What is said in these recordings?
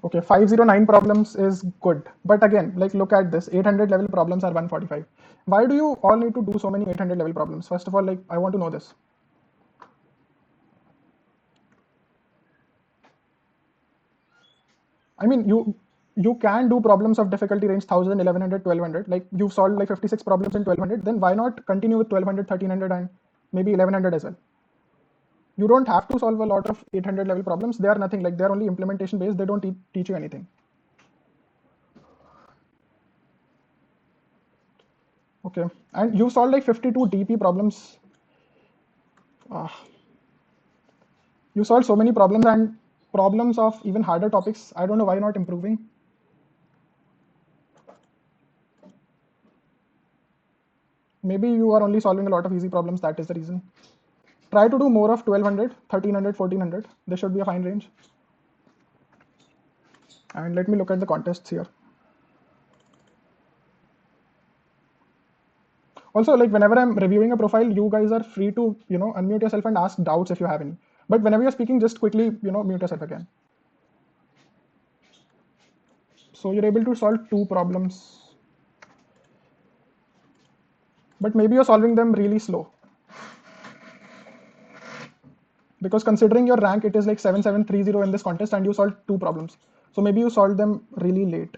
Okay, 509 problems is good. But again, like look at this, 800 level problems are 145. Why do you all need to do so many 800 level problems? First of all, like I want to know this. I mean, you can do problems of difficulty range 1000, 1100, 1200. Like you've solved like 56 problems in 1200, then why not continue with 1200, 1300 and maybe 1100 as well? You don't have to solve a lot of 800 level problems. They are nothing, like they're only implementation based. They don't teach you anything. Okay, and you solved like 52 DP problems. Uh, you solved so many problems and problems of even harder topics. I don't know why not improving. Maybe you are only solving a lot of easy problems. That is the reason. Try to do more of 1200, 1300, 1400. This should be a fine range. And let me look at the contests here. Also, like whenever I'm reviewing a profile, you guys are free to, unmute yourself and ask doubts if you have any. But whenever you're speaking, just quickly, mute yourself again. So you're able to solve 2 problems. But maybe you're solving them really slow. Because considering your rank, it is like 7730 in this contest and you solved 2 problems. So maybe you solved them really late.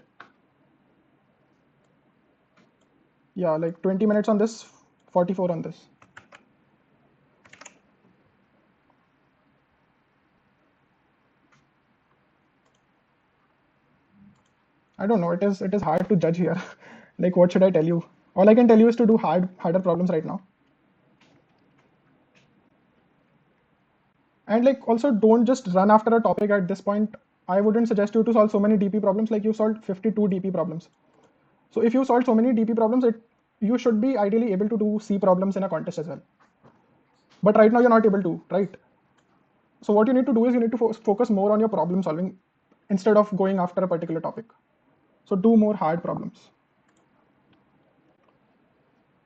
Yeah, like 20 minutes on this, 44 on this. I don't know. It is hard to judge here. Like, what should I tell you? All I can tell you is to do harder problems right now. And like, also don't just run after a topic at this point. I wouldn't suggest you to solve so many DP problems. Like you solved 52 DP problems. So if you solved so many DP problems, you should be ideally able to do C problems in a contest as well. But right now you're not able to, right? So what you need to do is you need to focus more on your problem solving instead of going after a particular topic. So do more hard problems.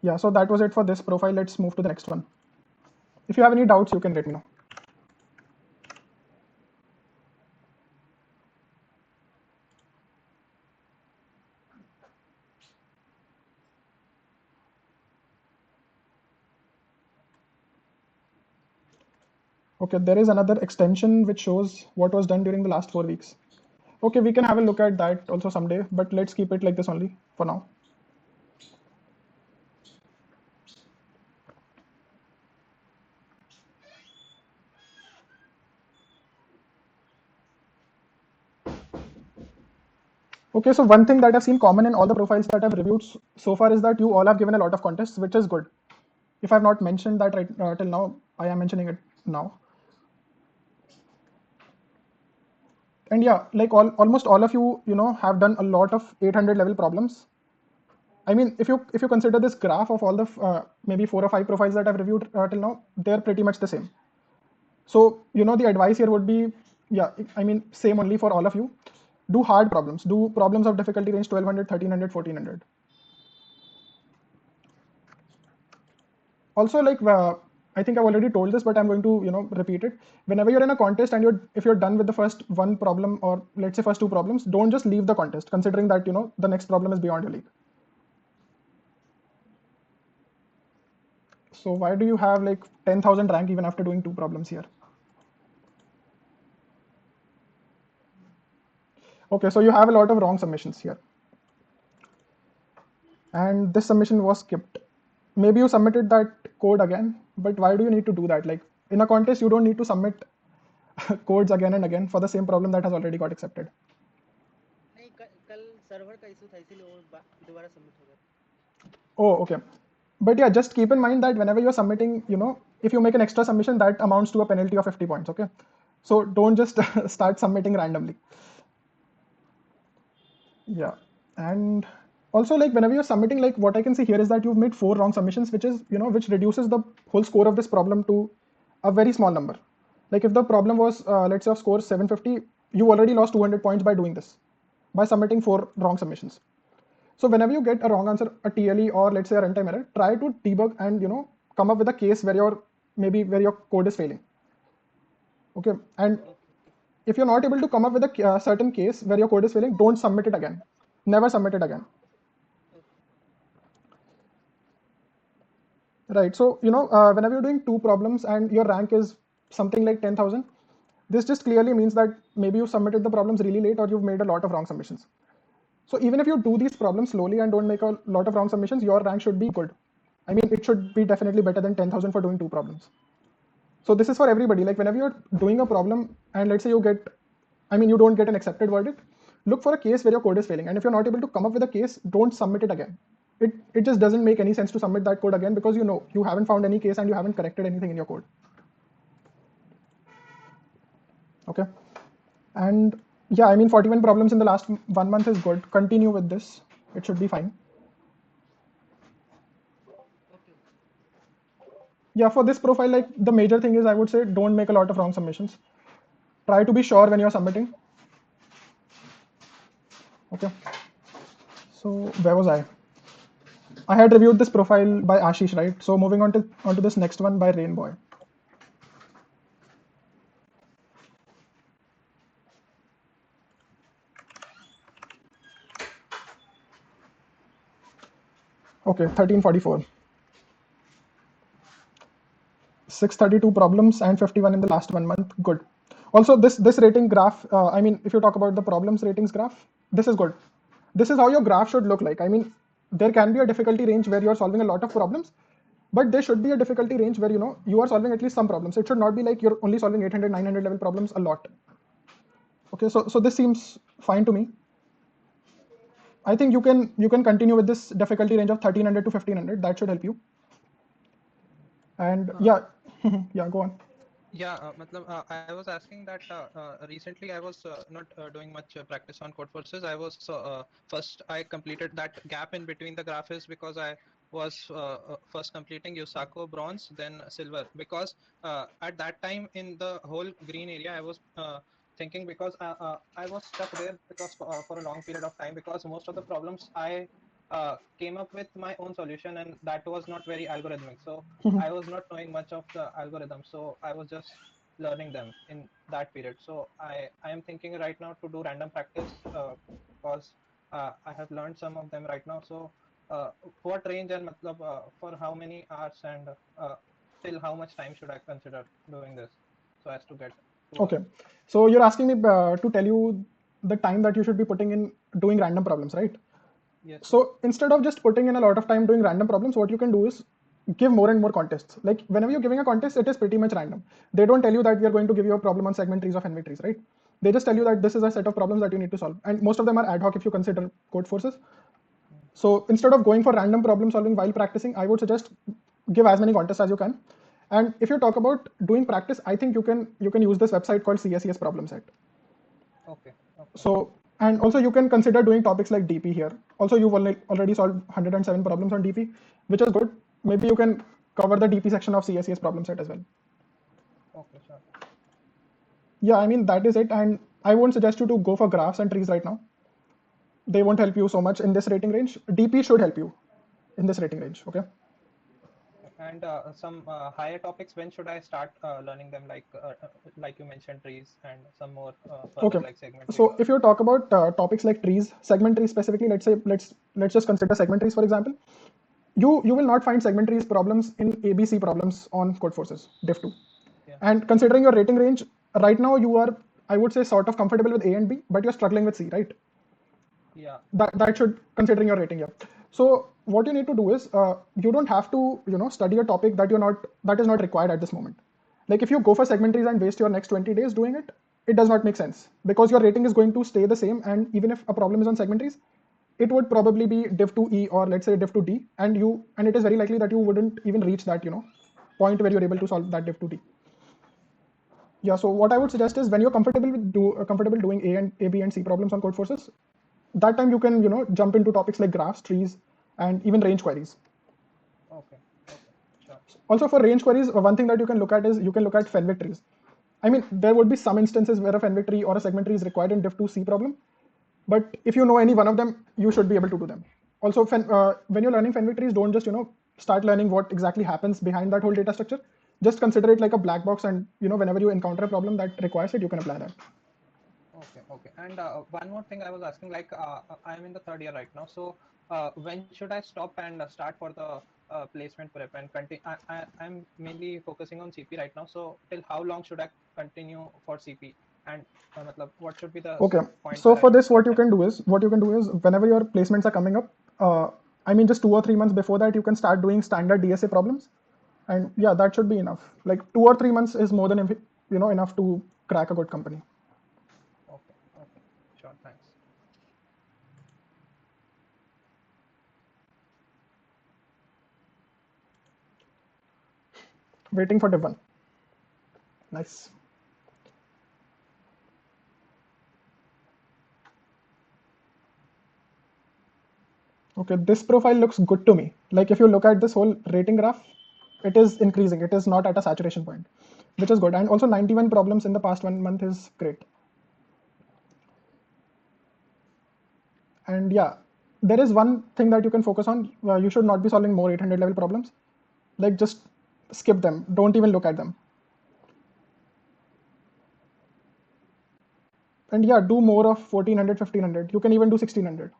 Yeah, so that was it for this profile. Let's move to the next one. If you have any doubts, you can let me know. Okay, there is another extension which shows what was done during the last 4 weeks. Okay, we can have a look at that also someday, but let's keep it like this only for now. Okay, so one thing that I've seen common in all the profiles that I've reviewed so far is that you all have given a lot of contests, which is good. If I've not mentioned that right till now, I am mentioning it now. And yeah, like almost all of you, have done a lot of 800 level problems. I mean, if you consider this graph of all the maybe 4 or 5 profiles that I've reviewed till now, they're pretty much the same. So the advice here would be, yeah, I mean same only for all of you. Do hard problems. Do problems of difficulty range 1200, 1300, 1400. Also, like I think I've already told this, but I'm going to repeat it. Whenever you're in a contest and if you're done with the first one problem, or let's say first 2 problems, don't just leave the contest, considering that the next problem is beyond your league. So why do you have like 10,000 rank even after doing 2 problems here? Okay, so you have a lot of wrong submissions here. And this submission was skipped. Maybe you submitted that code again, but why do you need to do that? Like in a contest, you don't need to submit codes again and again for the same problem that has already got accepted. Oh, okay. But yeah, just keep in mind that whenever you're submitting, if you make an extra submission, that amounts to a penalty of 50 points, okay? So don't just start submitting randomly. Yeah. And also, like whenever you're submitting, like what I can see here is that you've made 4 wrong submissions, which reduces the whole score of this problem to a very small number. Like if the problem was, let's say, of score 750, you already lost 200 points by doing this, by submitting 4 wrong submissions. So whenever you get a wrong answer, a TLE or let's say a runtime error, try to debug and come up with a case where your code is failing. Okay, and if you're not able to come up with a certain case where your code is failing, don't submit it again. Never submit it again. Right. So, whenever you're doing 2 problems and your rank is something like 10,000, this just clearly means that maybe you submitted the problems really late or you've made a lot of wrong submissions. So even if you do these problems slowly and don't make a lot of wrong submissions, your rank should be good. I mean, it should be definitely better than 10,000 for doing 2 problems. So this is for everybody. Like whenever you're doing a problem and let's say you don't get an accepted verdict, look for a case where your code is failing. And if you're not able to come up with a case, don't submit it again. It just doesn't make any sense to submit that code again because you haven't found any case and you haven't corrected anything in your code. Okay. And yeah, I mean 41 problems in the last 1 month is good. Continue with this. It should be fine. Yeah, for this profile, like the major thing is I would say don't make a lot of wrong submissions. Try to be sure when you're submitting. Okay. So where was I? I had reviewed this profile by Ashish, right? So moving on to this next one by Rainboy. Okay, 1344. 632 problems and 51 in the last 1 month. Good. Also, this rating graph, I mean, if you talk about the problems ratings graph, this is good. This is how your graph should look like. I mean, there can be a difficulty range where you're solving a lot of problems, but there should be a difficulty range where you are solving at least some problems. It should not be like you're only solving 800, 900 level problems a lot. Okay, so this seems fine to me. I think you can continue with this difficulty range of 1300 to 1500. That should help you. And yeah, yeah, go on. Yeah, I was asking that recently I was not doing much practice on Codeforces. I was first I completed that gap in between the graph is because I was first completing Yusako bronze, then silver. Because at that time in the whole green area, I was thinking because I was stuck there because for a long period of time because most of the problems I came up with my own solution and that was not very algorithmic. So I was not knowing much of the algorithm. So I was just learning them in that period. So I am thinking right now to do random practice because I have learned some of them right now. So what range and for how many hours and till how much time should I consider doing this so as to get to Okay, so you're asking me to tell you the time that you should be putting in doing random problems, right? Yes. So instead of just putting in a lot of time doing random problems, what you can do is give more and more contests. Like whenever you're giving a contest, it is pretty much random. They don't tell you that we are going to give you a problem on segment trees of NV trees, right? They just tell you that this is a set of problems that you need to solve. And most of them are ad hoc if you consider Codeforces. So instead of going for random problem solving while practicing, I would suggest give as many contests as you can. And if you talk about doing practice, I think you can use this website called CSES Problem Set. Okay. So, and also you can consider doing topics like DP here. Also, you've already solved 107 problems on DP, which is good. Maybe you can cover the DP section of CSES Problem Set as well. Okay, sure. Yeah, I mean, that is it. And I won't suggest you to go for graphs and trees right now. They won't help you so much in this rating range. DP should help you in this rating range, okay? And some higher topics, when should I start learning them? Like you mentioned, trees and some more further Okay. like segment trees. So if you talk about topics like trees, segment trees specifically, let's just consider segment trees for example. You will not find segment trees problems in ABC problems on Codeforces Div 2. Yeah. And considering your rating range, right now you are, I would say, sort of comfortable with A and B, but you're struggling with C, right? Yeah. That should, considering your rating, yeah. So what you need to do is you don't have to study a topic that is not required at this moment. Like if you go for segment trees and waste your next 20 days doing it, it does not make sense because your rating is going to stay the same. And even if a problem is on segment trees, it would probably be div 2E or let's say div 2D, and it is very likely that you wouldn't even reach that point where you're able to solve that div 2D. Yeah, so what I would suggest is when you're comfortable with comfortable doing A, B, and C problems on Codeforces, that time you can jump into topics like graphs, trees, and even range queries. Okay. Sure. Also for range queries, one thing that you can look at is you can look at Fenwick trees. I mean, there would be some instances where a Fenwick tree or a segment tree is required in div 2C problem, but if you know any one of them, you should be able to do them. Also, when you're learning Fenwick trees, don't just start learning what exactly happens behind that whole data structure. Just consider it like a black box, and whenever you encounter a problem that requires it, you can apply that. Okay. And one more thing I was asking, like I'm in the third year right now. So when should I stop and start for the placement prep and continue? I'm mainly focusing on CP right now. So till how long should I continue for CP? And matlab, what should be the Okay, point so where I for should this, stop them? what you can do is whenever your placements are coming up, I mean, just 2 or 3 months before that, you can start doing standard DSA problems, and yeah, that should be enough. Like 2 or 3 months is more than enough to crack a good company. Okay. Sure. Thanks. Waiting for Div 1. Nice. Okay, this profile looks good to me. Like if you look at this whole rating graph, it is increasing. It is not at a saturation point, which is good. And also 91 problems in the past 1 month is great. And yeah, there is one thing that you can focus on. You should not be solving more 800 level problems. Like just skip them. Don't even look at them. And yeah, do more of 1400, 1500. You can even do 1600.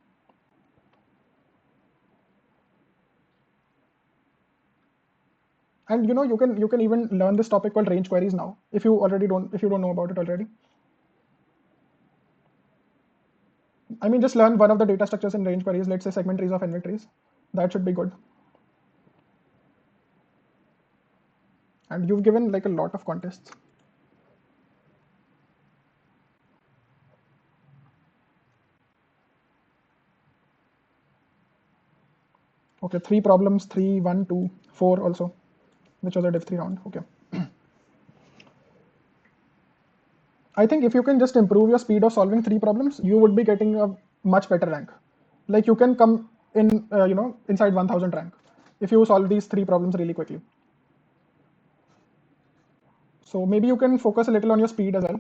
And you can even learn this topic called range queries now if you don't know about it already. I mean, just learn one of the data structures in range queries, let's say segment trees of NV trees. That should be good. And you've given like a lot of contests. Okay, 3 problems, 3, 1, 2, 4 also, which was a div 3 round. Okay. I think if you can just improve your speed of solving 3 problems, you would be getting a much better rank. Like you can come in, inside 1000 rank if you solve these 3 problems really quickly. So maybe you can focus a little on your speed as well.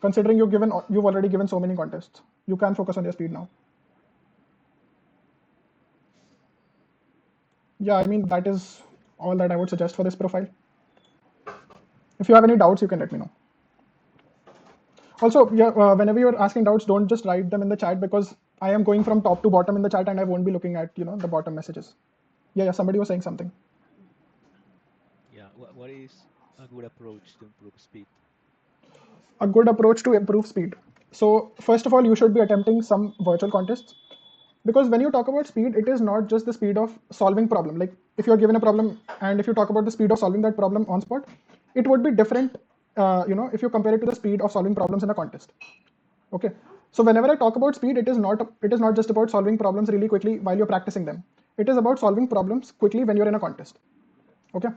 Considering you've already given so many contests, you can focus on your speed now. Yeah, I mean that is all that I would suggest for this profile. If you have any doubts, you can let me know. Also, yeah, whenever you're asking doubts, don't just write them in the chat because I am going from top to bottom in the chat and I won't be looking at the bottom messages. Yeah, somebody was saying something. Yeah, what is a good approach to improve speed? A good approach to improve speed. So first of all, you should be attempting some virtual contests because when you talk about speed, it is not just the speed of solving problem. Like if you're given a problem and if you talk about the speed of solving that problem on spot, it would be different. If you compare it to the speed of solving problems in a contest. Okay. So whenever I talk about speed, it is not just about solving problems really quickly while you're practicing them. It is about solving problems quickly when you're in a contest. Okay.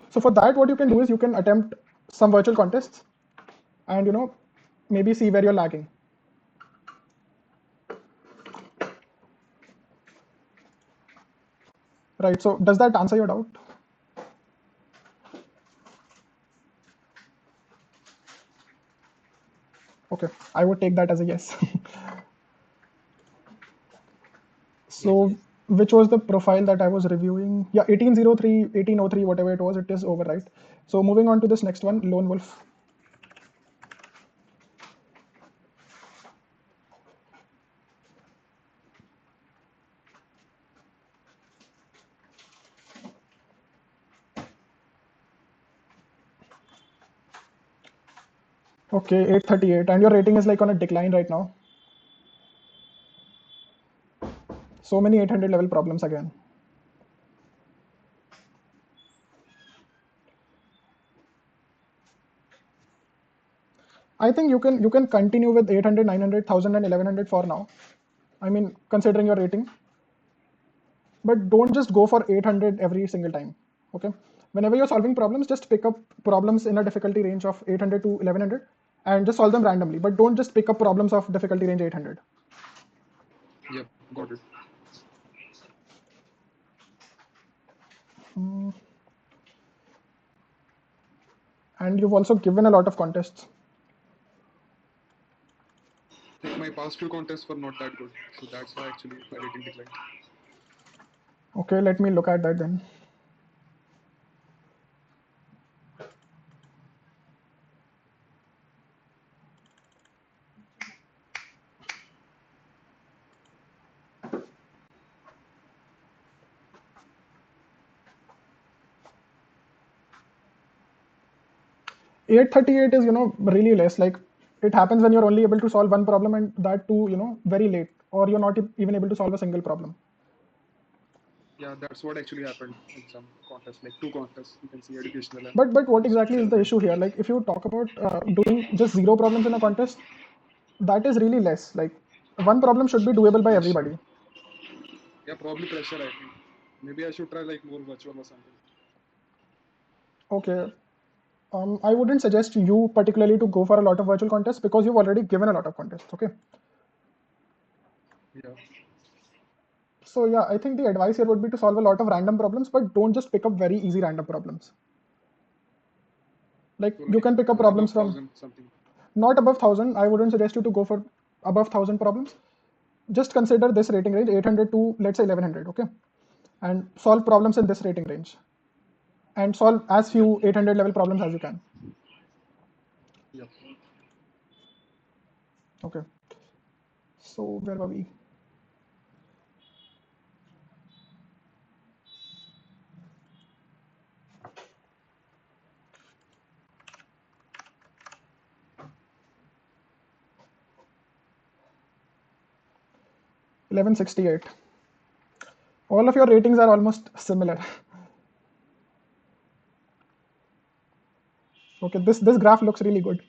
So for that, what you can do is you can attempt some virtual contests and maybe see where you're lagging. Right. So does that answer your doubt? Okay. I would take that as a yes. Yes, So yes. which was the profile that I was reviewing? Yeah, 1803, 1803, whatever it is over, right? So moving on to this next one, Lone Wolf. Okay, 838, and your rating is like on a decline right now. So many 800 level problems again. I think you can continue with 800, 900, 1000, and 1100 for now. I mean, considering your rating, but don't just go for 800 every single time. Okay, whenever you're solving problems, just pick up problems in a difficulty range of 800 to 1100 and just solve them randomly. But don't just pick up problems of difficulty range 800. Yep, got it. And you've also given a lot of contests. Like my past few contests were not that good, so that's why actually my rating declined. Okay, let me look at that then. 838 is, really less. Like, it happens when you're only able to solve one problem, and that too, very late, or you're not even able to solve a single problem. Yeah, that's what actually happened in some contests, like 2 contests. You can see educational and But what exactly is social. the issue here? Like, if you talk about doing just 0 problems in a contest, that is really less. Like, one problem should be doable by Pressure. everybody. Yeah, probably pressure, I think. Maybe I should try like more virtual or something. Okay. I wouldn't suggest you particularly to go for a lot of virtual contests because you've already given a lot of contests. Okay. Yeah. So yeah, I think the advice here would be to solve a lot of random problems, but don't just pick up very easy random problems. Like, So you like can pick up above problems from 1,000 something. not above 1,000. I wouldn't suggest you to go for above 1,000 problems. Just consider this rating range, 800 to, let's say, 1100. Okay, and solve problems in this rating range, and solve as Yeah. few 800 level problems as you can. Yeah. Okay. So where were we? $1168. All of your ratings are almost similar. Okay, this graph looks really good.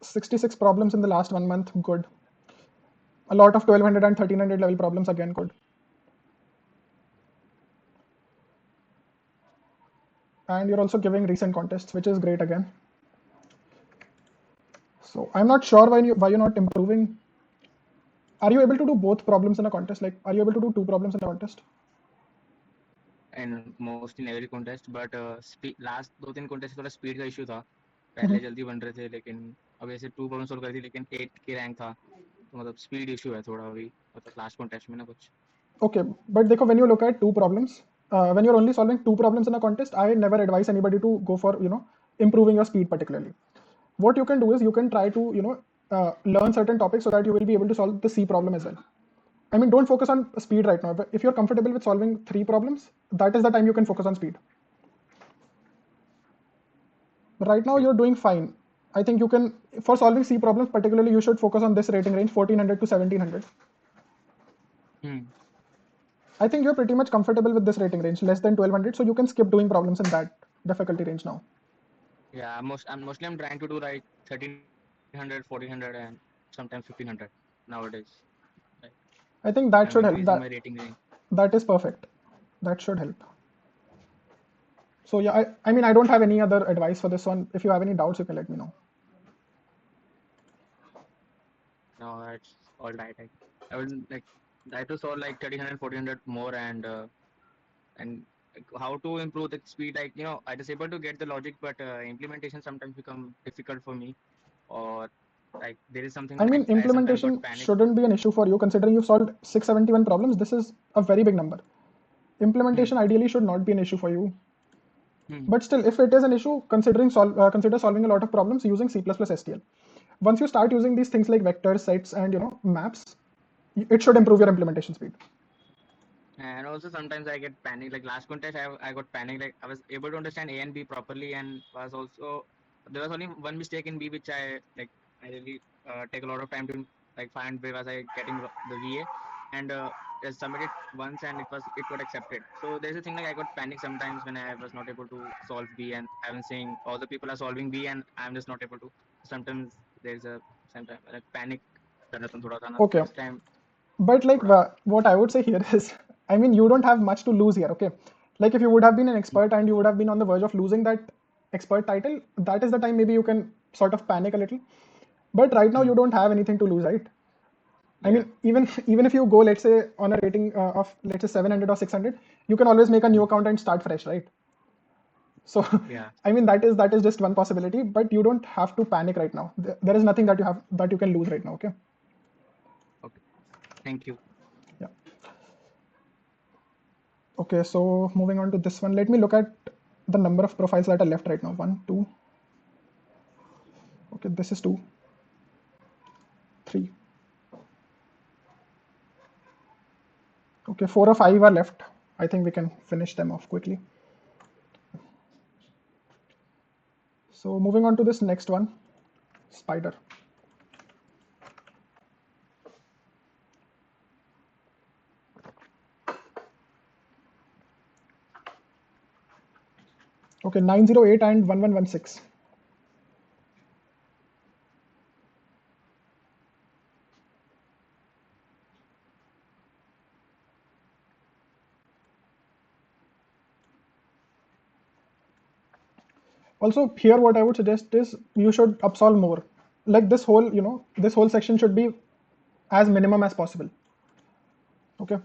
66 problems in the last 1 month, good. A lot of 1200 and 1300 level problems, again, good. And you're also giving recent contests, which is great again. So I'm not sure why you're not improving. Are you able to do both problems in a contest? Like, are you able to do 2 problems in a contest? And mostly in every contest, but last 2-3 contest थोड़ा speed का issue था, पहले जल्दी बन रहे थे, लेकिन अब ऐसे 2 प्रॉब्लम सॉल्व करी थी, लेकिन 8 की रैंक था, तो मतलब स्पीड इशू है थोड़ा अभी, मतलब लास्ट contest में ना कुछ. Okay, but देखो, when you look at 2 problems, when you're only solving 2 problems in a contest, I never advise anybody to go for, improving your speed particularly. What you can do is you can try to, learn certain topics so that you will be able to solve the C problem as well. I mean, don't focus on speed right now. If you're comfortable with solving 3 problems, that is the time you can focus on speed. Right now, you're doing fine. I think you can, for solving C problems particularly, you should focus on this rating range, 1400 to 1700. I think you're pretty much comfortable with this rating range, less than 1200, so you can skip doing problems in that difficulty range now. Yeah, mostly I'm trying to do like 1300, 1400, and sometimes 1500 nowadays. Like, I think that I'm should help. increasing my rating range. That is perfect. That should help. So yeah, I mean, I don't have any other advice for this one. If you have any doubts, you can let me know. No, it's all right. I would like try to solve like 1300, 1400 more, and like, how to improve the speed. Like, I was able to get the logic, but implementation sometimes become difficult for me, or like there is something I mean, I sometimes got implementation panic. shouldn't be an issue for you considering you've solved 671 problems. This is a very big number. Implementation ideally should not be an issue for you. But still, if it is an issue, consider solving a lot of problems using C++ STL. Once you start using these things like vectors, sets, and maps, it should improve your implementation speed. And also sometimes I get panic. Like last contest, I got panic. Like I was able to understand A and B properly, and was also there was only one mistake in B which I really take a lot of time to like find where was I getting the VA, and I submitted once and it got accepted. So there's a thing like I got panic sometimes when I was not able to solve B, and I'm seeing all the people are solving B and I'm just not able to. Sometimes there's a sometimes like panic. Okay. This time. But like what I would say here is, I mean, you don't have much to lose here, okay? Like if you would have been an expert and you would have been on the verge of losing that expert title, that is the time maybe you can sort of panic a little. But right now you don't have anything to lose, right? I Yeah. mean, even if you go, let's say, on a rating of let's say 700 or 600, you can always make a new account and start fresh, right? So Yeah. I mean, that is just one possibility, but you don't have to panic right now. There is nothing that you can lose right now, okay? Okay. Thank you. Yeah. Okay, so moving on to this one, let me look at the number of profiles that are left right now. 1, 2. Okay, this is 2, 3. Okay, 4 or 5 are left. I think we can finish them off quickly. So moving on to this next one, spider. Okay, 908 and 1116. Also here what I would suggest is you should upsolve more. Like this whole, this whole section should be as minimum as possible. Okay.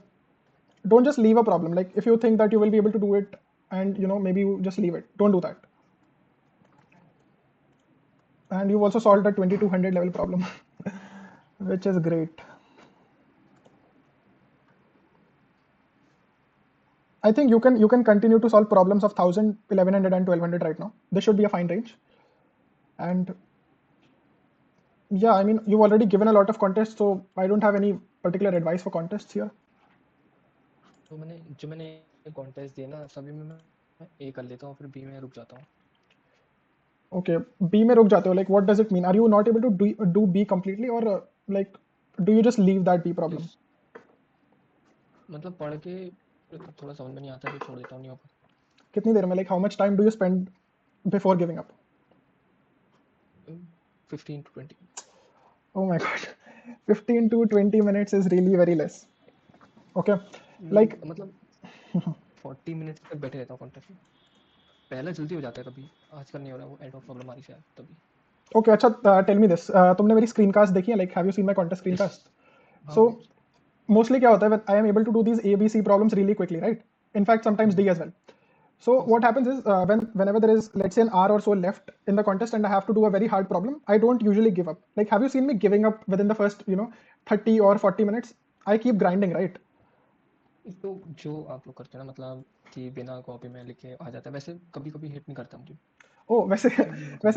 Don't just leave a problem. Like if you think that you will be able to do it and maybe you just leave it. Don't do that. And you've also solved a 2200 level problem, which is great. I think you can continue to solve problems of 1000, 1100 and 1200 right now. This should be a fine range. And yeah, I mean, you've already given a lot of contests, so I don't have any particular advice for contests here. तो जो मैंने contest दिए ना सभी में मैं ए कर लेता हूँ फिर बी में रुक जाता हूँ. Okay, B में रुक जाते हो. Like what does it mean? Are you not able to do B completely, or like do you just leave that B problem? मतलब पढ़ के थोड़ा समझ में नहीं आता तो छोड़ देता हूँ नहीं हो पाता. कितनी देर में? Like how much time do you spend before giving up? 15 to 20. Oh my god, 15 to 20 minutes is really very less. Okay, like मतलब 40 मिनट तक बैठे रहता हूँ कॉन्टेस्ट में. पहले जल्दी हो जाता है कभी, आजकल नहीं हो रहा, वो एड ऑफ प्रॉब्लम आ रही शायद तभी. Okay, अच्छा, tell me this. तुमने मेरी screencast देखी है? Like have you seen my contest screencast? So mostly क्या होता है? I am able to do these A, B, C problems really quickly, right? In fact, sometimes D as well. So what happens is whenever there is, let's say, an hour or so left in the contest and I have to do a very hard problem, I don't usually give up. Like have you seen me giving up within the first 30 or 40 minutes? I keep grinding, right? तो जो आप लोग करते हैं ना, मतलब कि बिना कॉपी में लिखे आ जाता है, वैसे कभी कभी हिट नहीं करता मुझे. ओ वैसे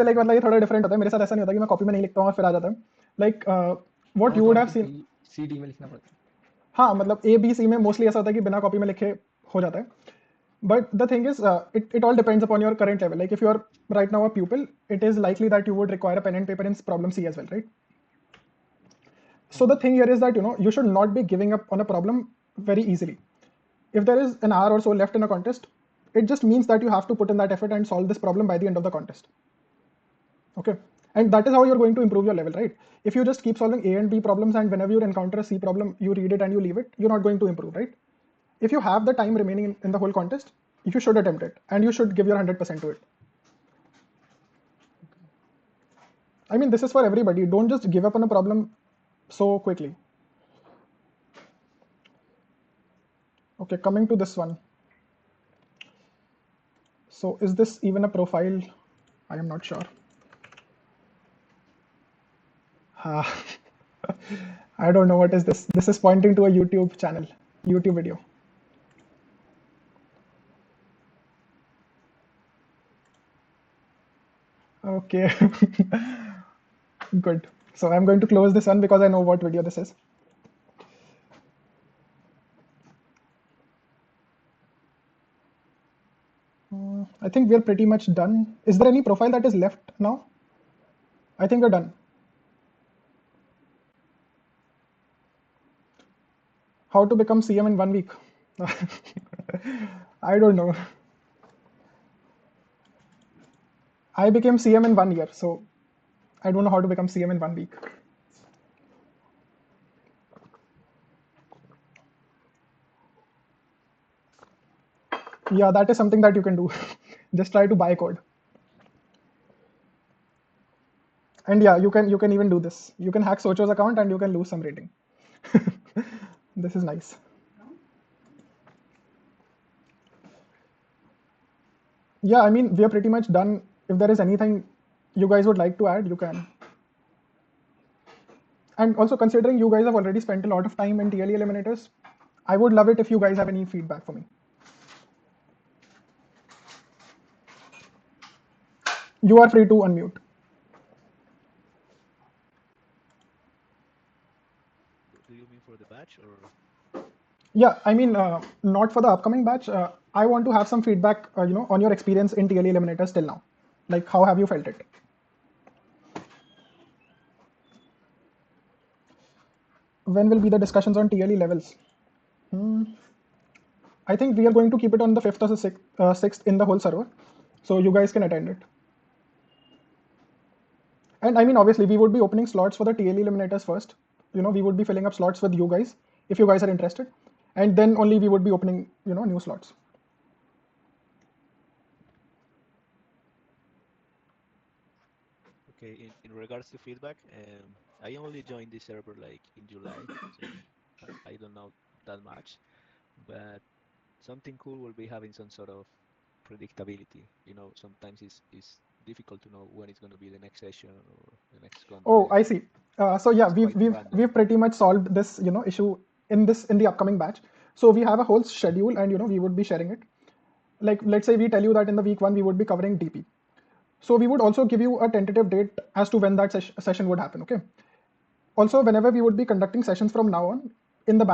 लाइक मतलब ये थोड़ा डिफरेंट होता है. मेरे साथ ऐसा नहीं होता कि मैं कॉपी में नहीं लिखता हूँ और फिर आ जाता है. Like what you would have seen. C D में लिखना पड़ता है. हाँ, मतलब ए बी सी में मोस्टली ऐसा होता है कि बिना कॉपी में लिखे हो जाता है. But the thing is, it all depends upon your current level. Like if you are right now a pupil, it is likely that you would require a pen and paper in problem C as well, right? So the thing here is that you should not be giving up on a problem very easily. If there is an hour or so left in a contest, it just means that you have to put in that effort and solve this problem by the end of the contest. Okay, and that is how you're going to improve your level, right? If you just keep solving A and B problems and whenever you encounter a C problem, you read it and you leave it, you're not going to improve, right? If you have the time remaining in the whole contest, you should attempt it and you should give your 100% to it. I mean, this is for everybody. Don't just give up on a problem so quickly. Okay, coming to this one. So is this even a profile? I am not sure. I don't know what is this. This is pointing to a YouTube channel, YouTube video. Okay. Good. So I'm going to close this one because I know what video this is. I think we're pretty much done. Is there any profile that is left now? I think we're done. How to become CM in 1 week? I don't know. I became CM in 1 year, so I don't know how to become CM in 1 week. Yeah, that is something that you can do. Just try to buy code. And yeah, you can even do this. You can hack Socho's account and you can lose some rating. This is nice. Yeah, I mean, we are pretty much done. If there is anything you guys would like to add, you can. And also considering you guys have already spent a lot of time in TLE eliminators, I would love it if you guys have any feedback for me. You are free to unmute. Do you mean for the batch or? Yeah, I mean, not for the upcoming batch. I want to have some feedback, on your experience in TLE eliminators till now. Like, how have you felt it? When will be the discussions on TLE levels? I think we are going to keep it on the 5th or the 6th in the whole server, so you guys can attend it. And I mean, obviously, we would be opening slots for the TLE eliminators first. You know, we would be filling up slots with you guys if you guys are interested, and then only we would be opening, you know, new slots. Okay, in regards to feedback, I only joined this server like in July, so I don't know that much, but something cool will be having some sort of predictability. You know, sometimes it's difficult to know when it's going to be the next session or the next Oh, I contest. see. So yeah, It's we've quite we've random. we've pretty much solved this, you know, issue in the upcoming batch. So we have a whole schedule, and you know, we would be sharing it. Like, let's say we tell you that in the week 1 we would be covering DP. So we would also give you a tentative date as to when that session would happen. Okay. Also, whenever we would be conducting sessions from now on in the